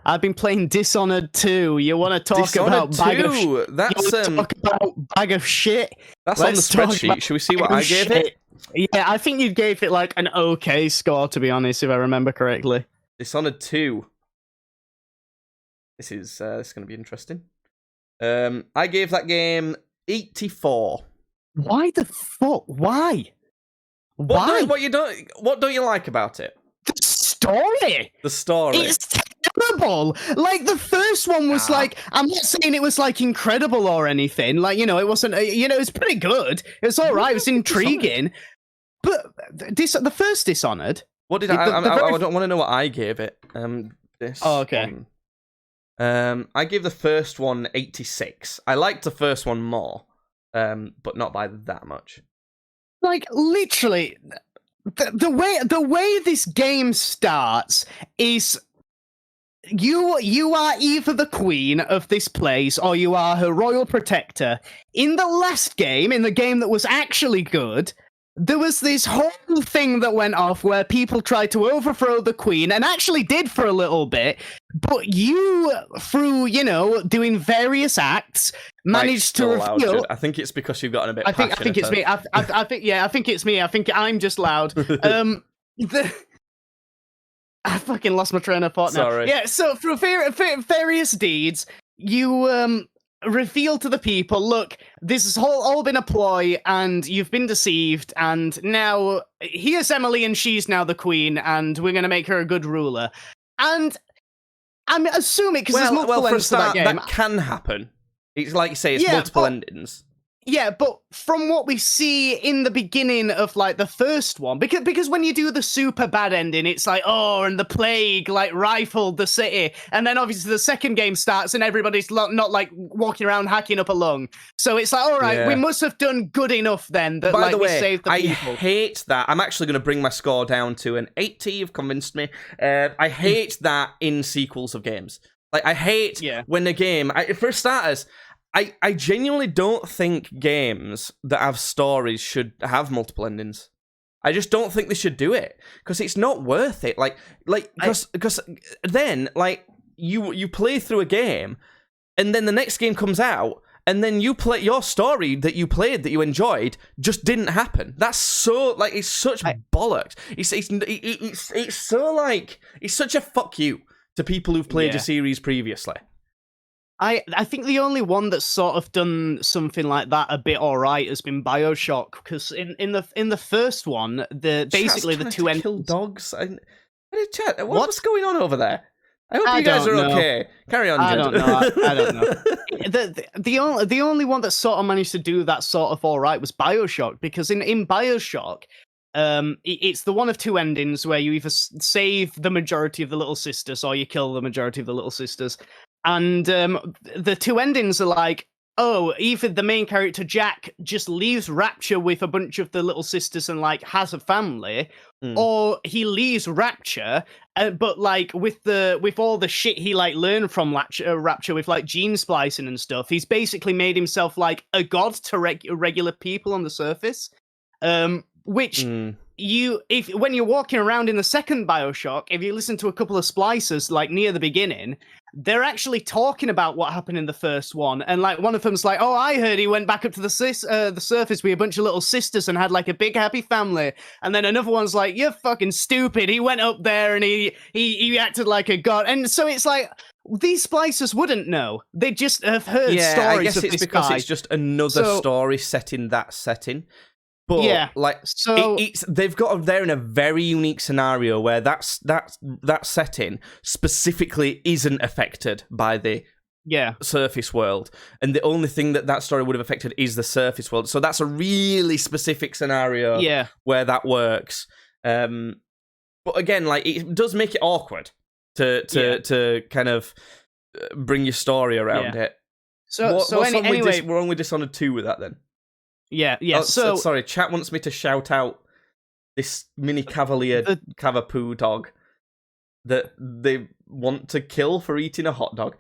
I've been playing Dishonored 2. You want to talk Dishonored about bag 2? of shit? That's talk about bag of shit? That's on the spreadsheet. Should we see what I gave it? Yeah, I think you gave it like an okay score, to be honest, if I remember correctly. Dishonored 2. This is going to be interesting. I gave that game 84. Why the fuck? Why? Why? What don't you like about it? The story. The story. It's terrible. Like the first one was like, I'm not saying it was like incredible or anything. Like, you know, it wasn't. You know, it was pretty good. It was all right. It was intriguing. But the first Dishonored. What did I don't want to know what I gave it. Okay. I gave the first one 86. I liked the first one more, but not by that much. Like literally, the way this game starts is you are either the queen of this place or you are her royal protector. In the last game, in the game that was actually good, there was this whole thing that went off where people tried to overthrow the queen and actually did for a little bit, but you, through, you know, doing various acts, managed to reveal... I think it's because you've gotten a bit I think it's me. I think it's me. I think I'm just loud. I fucking lost my train of thought now. Sorry. Yeah, so through various deeds, you reveal to the people, look, this has all been a ploy, and you've been deceived, and now here's Emily, and she's now the queen, and we're going to make her a good ruler. And I'm assuming, because there's multiple endings to that game. That can happen. It's like you say, it's multiple endings. Yeah, but from what we see in the beginning of like the first one, because when you do the super bad ending, it's like, oh, and the plague like rifled the city, and then obviously the second game starts and everybody's not like walking around hacking up a lung. So it's like, all right, we must have done good enough then that By the way, we saved the people. I hate that. I'm actually going to bring my score down to an 80. You've convinced me. I hate that in sequels of games. Like I hate when a game, for starters. I genuinely don't think games that have stories should have multiple endings. I just don't think they should do it because it's not worth it. Because then you play through a game, and then the next game comes out, and then you play your story that you played that you enjoyed just didn't happen. That's so it's such bollocks. It's so like it's such a fuck you to people who've played a series previously. I think the only one that's sort of done something like that a bit alright has been BioShock, because in the first one, basically the two endings. Kill dogs. Chat. What's going on over there? I hope you guys are okay. Carry on, I don't know. I don't know. The only one that sort of managed to do that sort of alright was BioShock, because in BioShock, it's the one of two endings where you either save the majority of the Little Sisters or you kill the majority of the Little Sisters. And the two endings are like, oh, either the main character Jack just leaves Rapture with a bunch of the Little Sisters and like has a family, or he leaves Rapture, but like with all the shit he like learned from Rapture with like gene splicing and stuff, he's basically made himself like a god to regular people on the surface, which. When you're walking around in the second BioShock, if you listen to a couple of splicers like near the beginning, they're actually talking about what happened in the first one, and like one of them's like, "Oh, I heard he went back up to the surface with a bunch of little sisters and had like a big happy family," and then another one's like, "You're fucking stupid. He went up there and he acted like a god," and so it's like. These splicers wouldn't know. They just have heard stories of this guy. I guess it's because it's just another story set in that setting. But they're in a very unique scenario where that setting specifically isn't affected by the surface world, and the only thing that story would have affected is the surface world. So that's a really specific scenario where that works. But again, like it does make it awkward to kind of bring your story around it. What's wrong with Dishonored 2 with that then? Yeah. Sorry, chat wants me to shout out this mini Cavalier Cavapoo dog that they want to kill for eating a hot dog.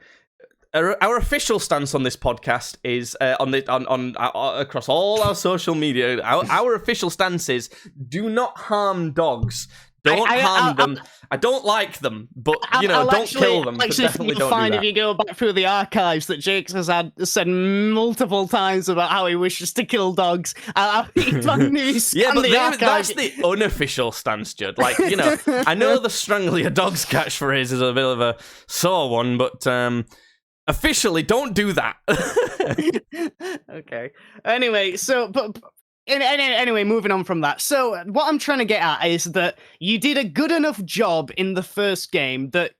Our official stance on this podcast is across all our social media. Our official stance is: do not harm dogs. Don't harm them. I don't like them, but don't kill them. But definitely don't do that. If you go back through the archives that Jake has said multiple times about how he wishes to kill dogs. But that's the unofficial stance, Judd. Like, I know the strangle your dog's catchphrase is a bit of a sore one, but officially, don't do that. Okay. Anyway, so but Anyway, moving on from that. So, what I'm trying to get at is that you did a good enough job in the first game that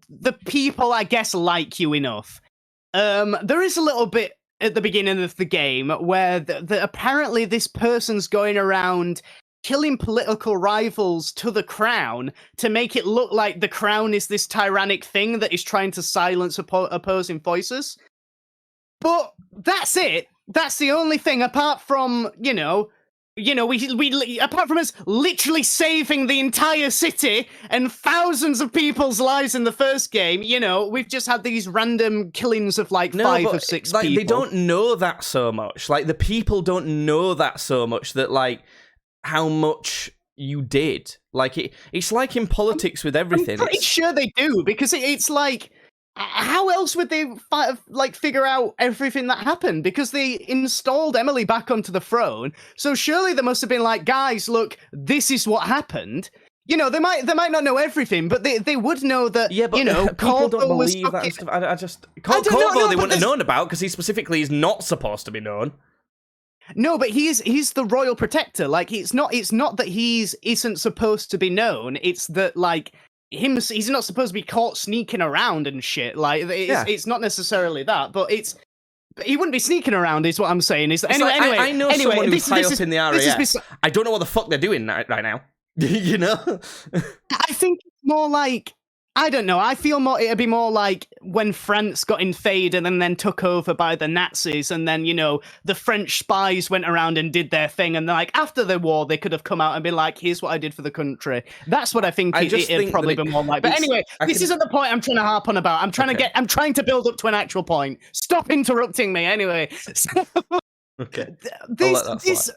the people, I guess, like you enough. There is a little bit at the beginning of the game where apparently this person's going around killing political rivals to the crown to make it look like the crown is this tyrannic thing that is trying to silence opposing voices. But that's it. That's the only thing, apart from, we apart from us literally saving the entire city and thousands of people's lives in the first game, we've just had these random killings of like 5 or 6 people. They don't know that so much. Like, the people don't know that so much, that like how much you did. Like, it's like in politics with everything. I'm pretty sure they do, because it's like, how else would they figure out everything that happened? Because they installed Emily back onto the throne, so surely they must have been like, guys, look, this is what happened. They might not know everything, but they would know that. Yeah, but people don't believe that stuff. I just Corvo they wouldn't have known about, because he specifically is not supposed to be known. No, but he's the royal protector. Like, it's not that isn't supposed to be known. It's that like. He's not supposed to be caught sneaking around and shit. Like, it's not necessarily that, but he wouldn't be sneaking around, is what I'm saying. Anyway, I know someone who's high up in the RAF. I don't know what the fuck they're doing right now. I think it's more like, I don't know. I feel it'd be more like when France got invaded and then took over by the Nazis, and then, the French spies went around and did their thing, and like after the war, they could have come out and been like, here's what I did for the country. That's what I think it'd probably be more like. But anyway, this isn't the point I'm trying to harp on about. I'm trying to build up to an actual point. Stop interrupting me. Anyway. Okay. This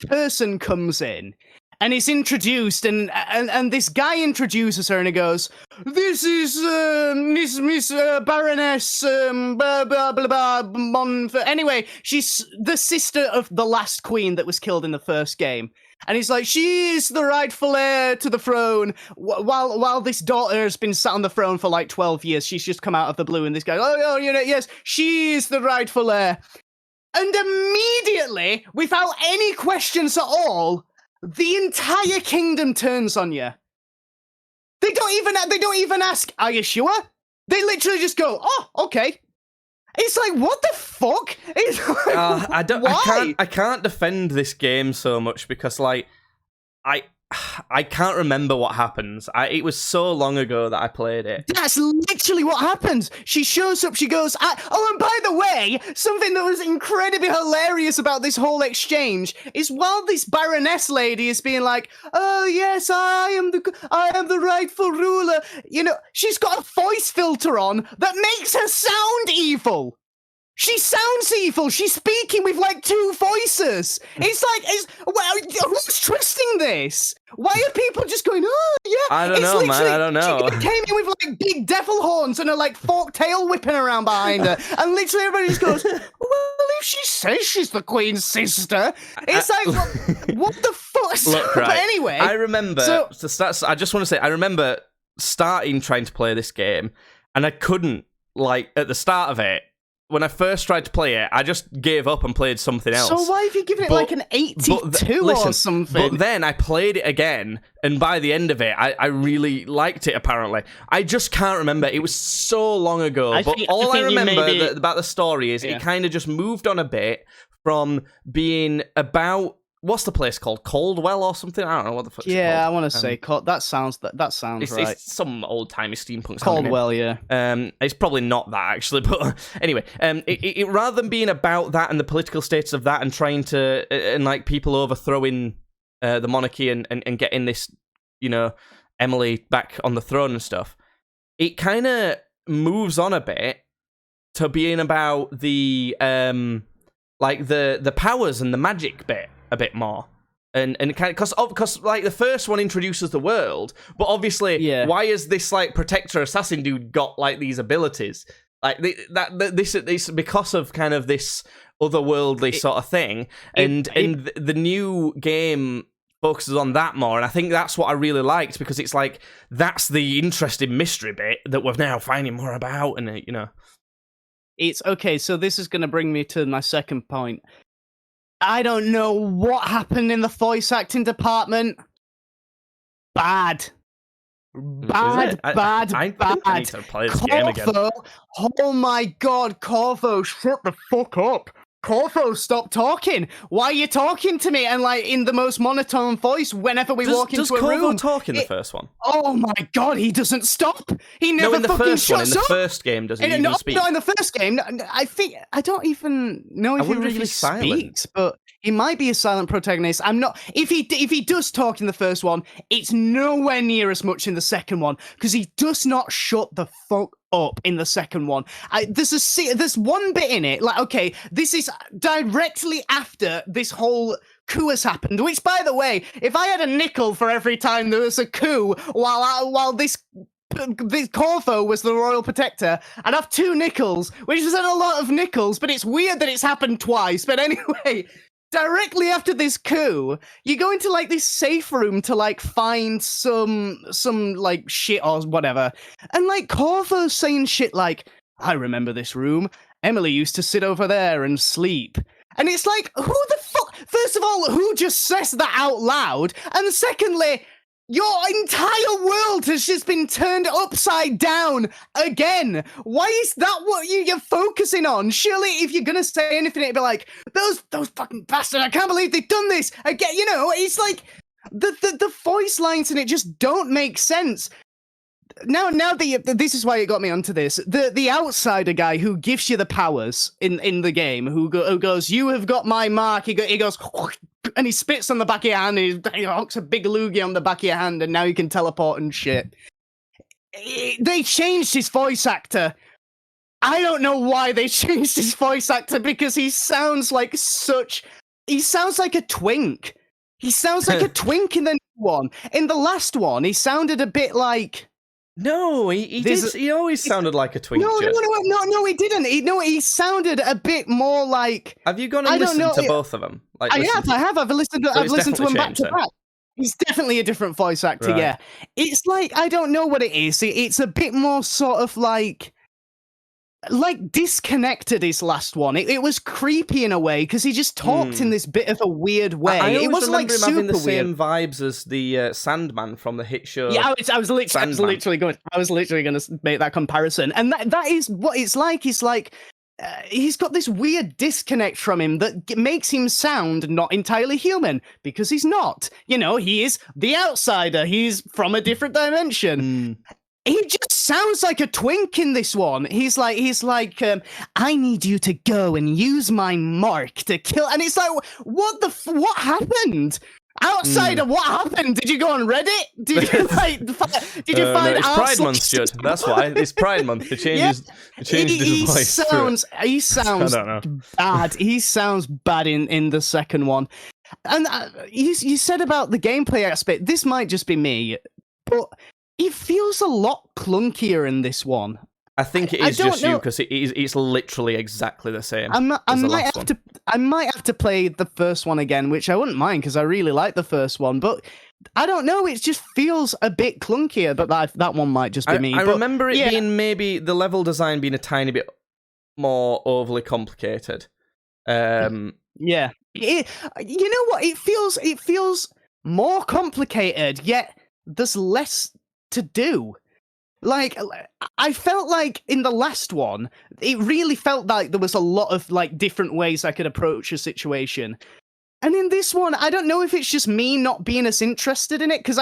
person comes in. And it's introduced, and this guy introduces her, and he goes, "This is Miss Baroness blah blah blah blah Montfort." Anyway, she's the sister of the last queen that was killed in the first game. And he's like, "She is the rightful heir to the throne." While this daughter has been sat on the throne for like 12 years, she's just come out of the blue, and this guy, yes, she is the rightful heir. And immediately, without any questions at all, the entire kingdom turns on you. They don't even ask, "Are you sure?" They literally just go, "Oh, okay." It's like, what the fuck? It's like, why? I can't defend this game so much, because like I can't remember what happens. It was so long ago that I played it. That's literally what happens. She shows up, she goes, "Oh, and by the way, something that was incredibly hilarious about this whole exchange is while this Baroness lady is being like, 'Oh yes, I am the rightful ruler,' she's got a voice filter on that makes her sound evil. She sounds evil. She's speaking with like 2 voices. It's like, who's trusting this? Why are people just going, "Oh yeah"? I don't know, man. I don't know. She came in with like big devil horns and a like forked tail whipping around behind her, and literally everybody just goes, "Well, if she says she's the queen's sister," it's like, what the fuck? Look, right. But anyway, I remember. I just want to say, I remember starting trying to play this game, and I couldn't. Like, at the start of it, when I first tried to play it, I just gave up and played something else. So why have you given it like an 82 or something? But then I played it again, and by the end of it, I really liked it, apparently. I just can't remember. It was so long ago. I remember about the story is it kind of just moved on a bit from being about... What's the place called? Caldwell or something? I don't know what the fuck it's called. Yeah, I want to say that sounds right. It's some old-timey steampunk. Caldwell, yeah. It's probably not that, actually, but anyway, it rather than being about that and the political status of that and trying to and like people overthrowing the monarchy and getting this, Emily back on the throne and stuff, it kind of moves on a bit to being about the like the powers and the magic bit a bit more, and kind of because like the first one introduces the world, but obviously, why is this like protector assassin dude got like these abilities? Like this because of kind of this otherworldly sort of thing, and the new game focuses on that more, and I think that's what I really liked, because it's like that's the interesting mystery bit that we're now finding more about, and It's okay. So this is going to bring me to my second point. I don't know what happened in the voice acting department. Bad. Bad. I need to play this game again. Corvo, oh my god, Corvo, shut the fuck up. Corvo, stop talking. Why are you talking to me and like in the most monotone voice whenever we walk into a room? Does Corvo talk in the first one? Oh my god, he doesn't stop. He never in the fucking first one. shuts In the up. first game, does he even speak? No, in the first game, I don't even know if he really speaks, but he might be a silent protagonist. I'm not. If he does talk in the first one, it's nowhere near as much in the second one because he does not shut the fuck up in the second one. There's one bit in it, like, okay, this is directly after this whole coup has happened, which, by the way, if I had a nickel for every time there was a coup while this Corvo was the royal protector, I'd have 2 nickels, which isn't a lot of nickels, but it's weird that it's happened twice. But anyway, directly after this coup, you go into like this safe room to like find some like shit or whatever, and like Corvo's saying shit like, I remember this room, Emily used to sit over there and sleep. And it's like, who the fuck? First of all, who just says that out loud? And secondly, your entire world has just been turned upside down again. Why is that what you're focusing on? Surely, if you're gonna say anything, it'd be like, those fucking bastards! I can't believe they've done this again. You know, it's like the voice lines in it just don't make sense. Now this is why it got me onto this. The outsider guy who gives you the powers in the game, who goes, you have got my mark. He goes, and he spits on the back of your hand. And he hooks a big loogie on the back of your hand, and now you can teleport and shit. They changed his voice actor. I don't know why they changed his voice actor because he sounds like a twink. He sounds like a twink in the new one. In the last one, he sounded a bit like. No, he always sounded like a twink. No, he didn't. He sounded a bit more like. Have you gone and listened to both of them? Like, I have. I've listened to them back to back. He's definitely a different voice actor. Right. Yeah, it's like I don't know what it is. It's a bit more sort of like disconnected. His last one, it was creepy in a way because he just talked in this bit of a weird way. It wasn't like him super having the weird. same vibes as the Sandman from the hit show. Yeah, I was literally going to make that comparison, and that is what it's like. It's like he's got this weird disconnect from him that makes him sound not entirely human because he's not. You know, he is the outsider. He's from a different dimension. He just sounds like a twink in this one. He's like, I need you to go and use my mark to kill. And it's like, what happened? Outsider, what happened? Did you go on Reddit? Did you find? It's Pride Month, Judd. That's why it's Pride Month. They changed his voice. He sounds bad. He sounds bad in the second one. And you said about the gameplay aspect. This might just be me, but. It feels a lot clunkier in this one. I think it is just you because it's literally exactly the same. I might have to play the first one again, which I wouldn't mind because I really like the first one. But I don't know. It just feels a bit clunkier. But that one might just be me. I remember it being maybe the level design being a tiny bit more overly complicated. Yeah. You know what? It feels more complicated. Yet there's less to do. Like, I felt like in the last one, it really felt like there was a lot of like different ways I could approach a situation. And in this one, I don't know if it's just me not being as interested in it because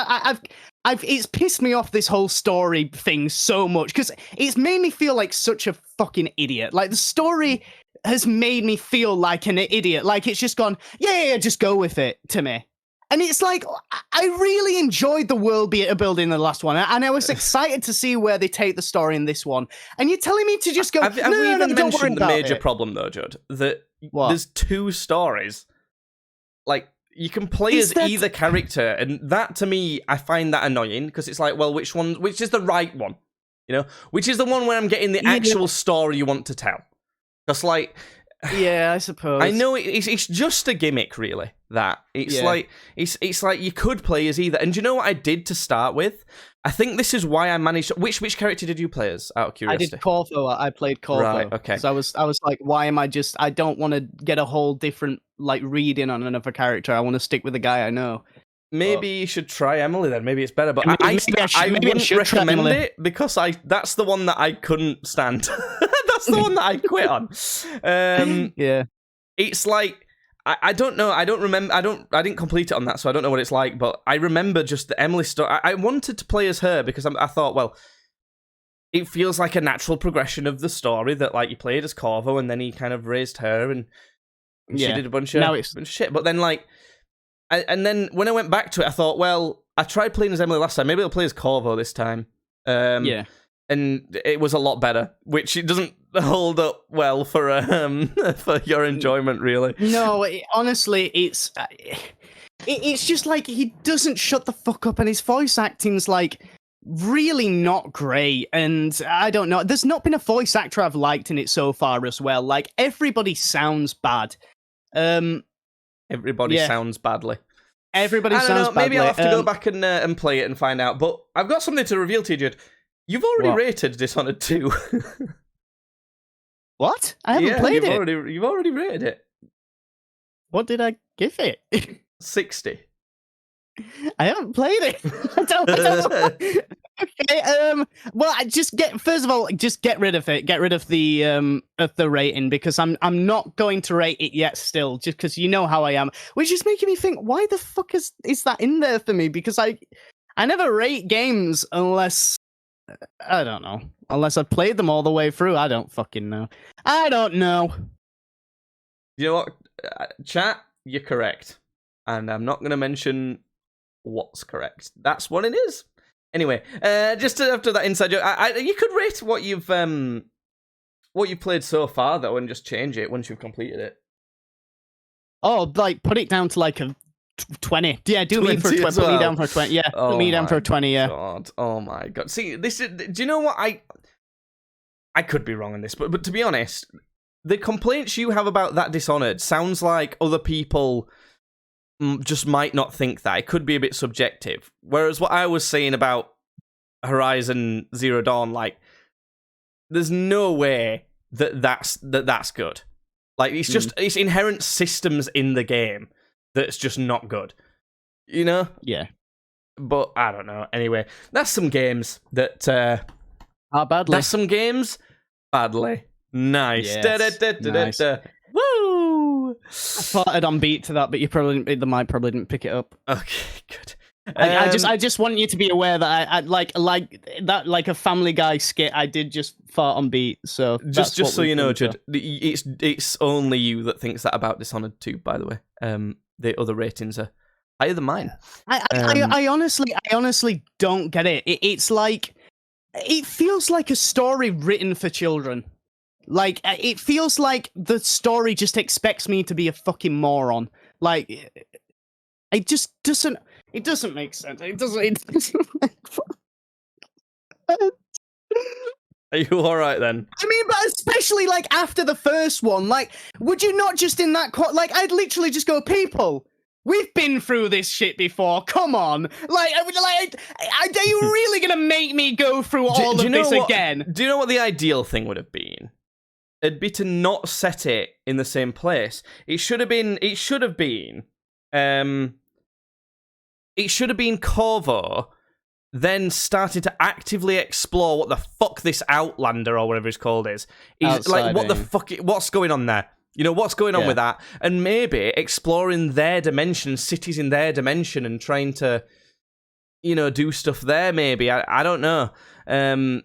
it's pissed me off this whole story thing so much because it's made me feel like such a fucking idiot. Like the story has made me feel like an idiot. Like it's just gone, yeah, just go with it to me. And it's like, I really enjoyed the world building in the last one, and I was excited to see where they take the story in this one. And you're telling me to just go, Have we even mentioned the major problem, though, Judd? That there's 2 stories. Like, you can play as either character, and that, to me, I find that annoying, because it's like, well, which is the right one? You know? Which is the one where I'm getting the actual story you want to tell? Because, like... Yeah, I suppose. I know it's just a gimmick, really. that. It's Yeah. like it's like you could play as either. And do you know what I did to start with? I think this is why I managed. Which character did you play as? Out of I curiosity. did Corvo. I played Corvo. Right, okay. So I was like, why am I just? I don't want to get a whole different like reading on another character. I want to stick with the guy I know. Maybe you should try Emily then. Maybe it's better. But Maybe I maybe I wouldn't should try recommend Emily. it because that's the one that I couldn't stand. That's the one that I quit on. Yeah. It's like I don't know. I don't remember. I didn't complete it on that, so I don't know what it's like. But I remember just the Emily story. I wanted to play as her because I thought, well, it feels like a natural progression of the story that like you played as Corvo and then he kind of raised her and she Yeah. did a bunch Now of it's- shit. But then like, and then when I went back to it, I thought, well, I tried playing as Emily last time. Maybe I'll play as Corvo this time. Yeah. And it was a lot better, which it doesn't hold up well for for your enjoyment, really. No, honestly, it's just like he doesn't shut the fuck up, and his voice acting's like really not great. And I don't know, there's not been a voice actor I've liked in it so far as well. Like everybody sounds bad. Everybody Yeah. sounds badly. Everybody I don't sounds know. Maybe badly. I'll have to go back and play it and find out. But I've got something to reveal to you, Jude. You've already What? rated Dishonored 2. What? I haven't played it. You've already rated it. What did I give it? 60. I haven't played it. I don't. Okay. Well, first of all, just get rid of it. Get rid of the rating because I'm not going to rate it yet. Still, just because you know how I am, which is making me think, why the fuck is that in there for me? Because I never rate games unless I don't know. Unless I've played them all the way through. I don't fucking know. I don't know. You know what, chat? You're correct, and I'm not going to mention what's correct. That's what it is. Anyway, just after that inside joke, you could rate what you've played so far though, and just change it once you've completed it. Oh, like put it down to like a 20. Yeah, do me for 20 20. as Put me well. down for a 20. Yeah, Oh put me down for my a 20. Yeah. God. Oh my god. See, this is. Do you know what I could be wrong on this, but to be honest, the complaints you have about that Dishonored sounds like other people just might not think that. It could be a bit subjective. Whereas what I was saying about Horizon Zero Dawn, like, there's no way that's good. Like, it's just it's inherent systems in the game that's just not good. You know? Yeah. But I don't know. Anyway, that's some games that How badly? that's some games badly. Nice. Yes, nice. Woo! I farted on beat to that, but the mic probably didn't pick it up. Okay, good. I just want you to be aware that I like that, like a Family Guy skit. I did just fart on beat. So that's just what so we've you know, done, so. Judd, it's only you that thinks that about Dishonored 2, by the way. The other ratings are higher than mine. I honestly don't get it. It's like it feels like a story written for children. Like it feels like the story just expects me to be a fucking moron. Like it just doesn't. It doesn't make sense. It doesn't make Are you all right then? I mean, but especially like after the first one, like, would you not just in that like, I'd literally just go, people, we've been through this shit before. Come on, like, are you really gonna make me go through all of this again? Do you know what the ideal thing would have been? It'd be to not set it in the same place. It should have been. Corvo then started to actively explore what the fuck this Outlander or whatever it's called is. He's like, what the fuck? What's going on there? You know, what's going on with that? And maybe exploring their dimension, cities in their dimension, and trying to, you know, do stuff there. Maybe I don't know. And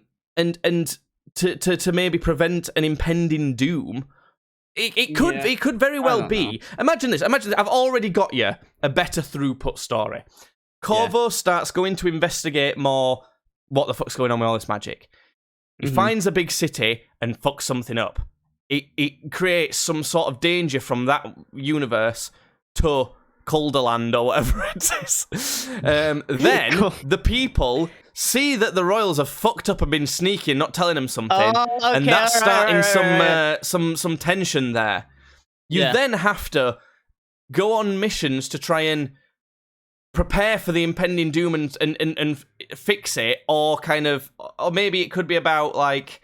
to maybe prevent an impending doom. It could very well be. Imagine this. I've already got you a better throughput story. Corvo starts going to investigate more what the fuck's going on with all this magic. He finds a big city and fucks something up. It creates some sort of danger from that universe to Calderland or whatever it is. Then the people see that the royals have fucked up and been sneaky and not telling them something, and that's starting some tension there. You then have to go on missions to try and prepare for the impending doom and fix it, or maybe it could be about like,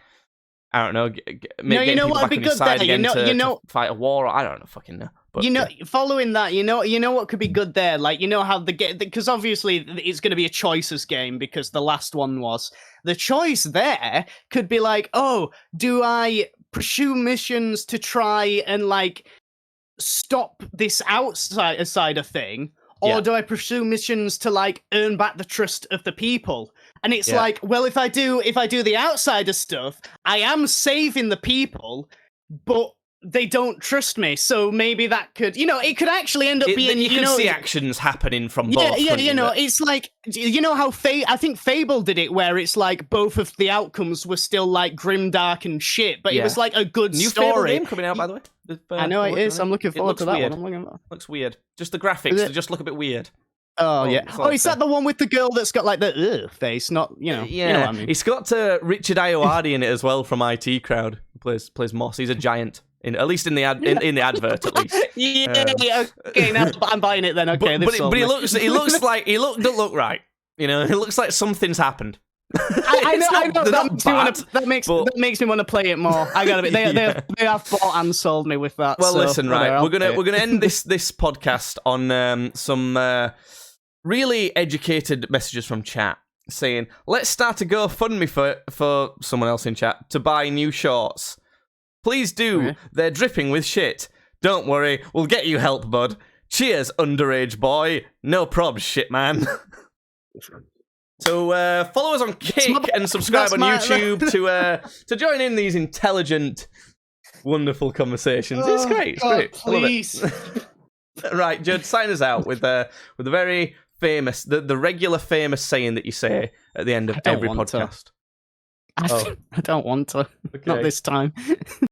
I don't know, getting people back on your side again to fight a war. Or I don't know, fucking know. But, following that, you know what could be good there? Like, how because obviously it's going to be a choices game because the last one was. The choice there could be like, oh, do I pursue missions to try and like stop this outsider thing? Or do I pursue missions to like earn back the trust of the people? And it's like, well, if I do the outsider stuff, I am saving the people, but they don't trust me. So maybe that could, it could actually end up being. You can see actions happening from both. Yeah. It's like, how I think Fable did it, where it's like both of the outcomes were still like grim, dark, and shit, but it was like a good new story. Fable game coming out, by the way. I know it is. I'm looking forward to that weird. one. Looks weird. Just the graphics, they just look a bit weird. Oh yeah. Is that the one with the girl that's got like the face? Not Yeah. You know what I mean. It's got Richard Ayoade in it as well from IT Crowd. Who plays Moss. He's a giant. At least in the advert, at least. Okay, now I'm buying it then. Okay, but he looks like he don't look right. It looks like something's happened. I know. That makes me want to play it more. I gotta be. They have bought and sold me with that. Well, so, listen, right. We're gonna end this podcast on some really educated messages from chat saying, "Let's start a GoFundMe for someone else in chat to buy new shorts. Please do. Okay. They're dripping with shit. Don't worry, we'll get you help, bud. Cheers, underage boy. No probs, shit man." So follow us on Kick and subscribe on YouTube to join in these intelligent, wonderful conversations. It's great. It's great. Please. Right, Judd, sign us out with the very famous, the regular famous saying that you say at the end of every podcast. I don't want to. Okay. Not this time.